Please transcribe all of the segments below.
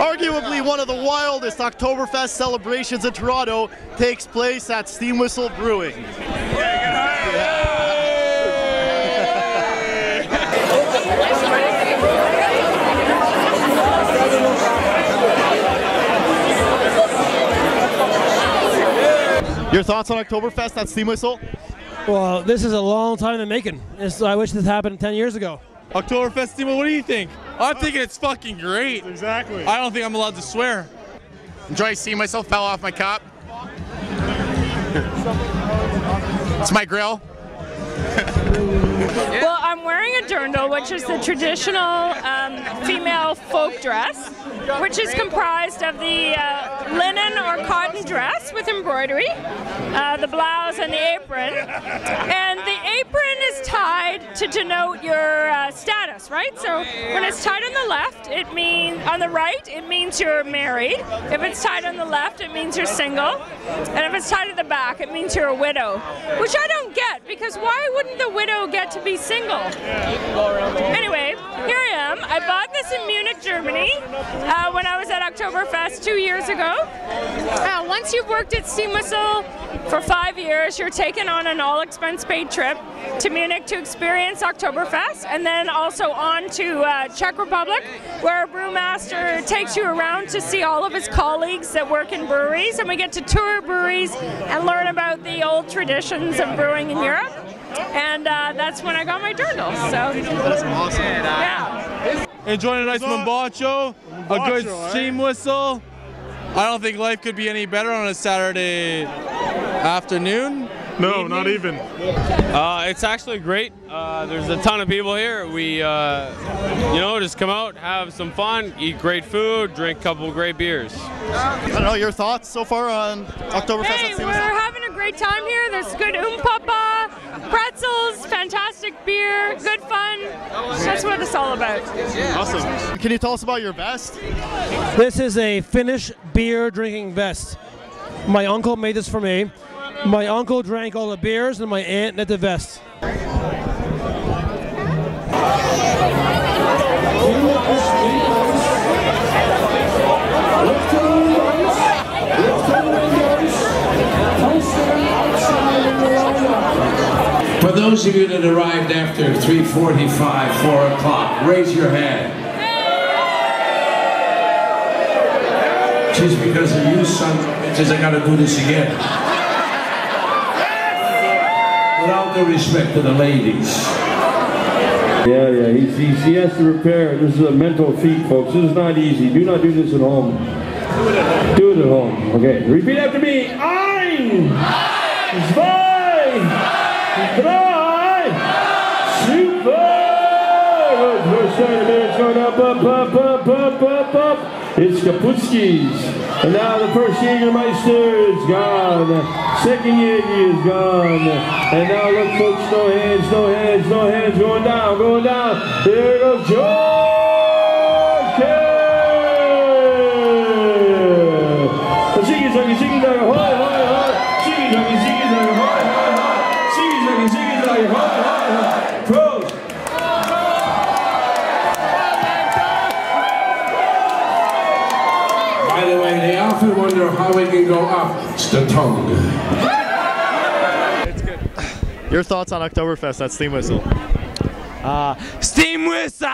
Arguably one of the wildest Oktoberfest celebrations in Toronto takes place at Steam Whistle Brewing. Your thoughts on Oktoberfest at Steam Whistle? Well, this is a long time in making. I wish this happened 10 years ago. Oktoberfest, Steam, what do you think? I'm thinking it's fucking great. Exactly. I don't think I'm allowed to swear. Enjoy seeing myself fell off my cup. It's my grill. Well, I'm wearing a dirndl, which is the traditional female folk dress, which is comprised of the linen or cotton dress with embroidery, the blouse and the apron. And the apron is tied to denote your status, right? So when it's tied on the left, on the right, it means you're married. If it's tied on the left, it means you're single. And if it's tied at the back, it means you're a widow, which I don't get, because why wouldn't the widow get to be single? Anyway, here I am. I bought this in Munich, Germany, when I was at Oktoberfest 2 years ago. Once you've worked at Steam Whistle for 5 years, you're taken on an all-expense-paid trip to Munich to experience Oktoberfest, and then also on to Czech Republic, where a brewmaster takes you around to see all of his colleagues that work in breweries, and we get to tour breweries and learn about the old traditions of brewing in Europe. And that's when I got my dirndl. So That's awesome. yeah. Enjoying a nice mambacho, a good steam whistle. I don't think life could be any better on a Saturday afternoon. No, not even. It's actually great. There's a ton of people here. We, just come out, have some fun, eat great food, drink a couple of great beers. I don't know, your thoughts so far on Oktoberfest Hey, at Steam we're Whistle? having a great time here. There's good papa, pretzels, fantastic beer, good fun. That's what it's all about. Awesome. Can you tell us about your vest? This is a Finnish beer drinking vest. My uncle made this for me. My uncle drank all the beers and my aunt knit the vest. For those of you that arrived after 3:45, 4 o'clock, raise your hand. Just because of you, son, it says I gotta do this again. With all due respect to the ladies. Yeah, he has to prepare. This is a mental feat, folks. This is not easy. Do not do this at home. Do it at home. Okay, repeat after me. Ein, zwei, drei, super! First time, it's going up. It's Kaputski's. And now the first Jägermeister is gone. Second Jäger is gone. And now look, folks, no hands, going down. There goes George Kerr. Ziggy-zaggy, hoi, Ziggy-zaggy, hoi, Ziggy-zaggy, hoi, Prost. By the way, they often wonder how we can go up. It's the tongue. Your thoughts on Oktoberfest at Steam Whistle? Steam Whistle!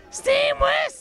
Steam Whistle!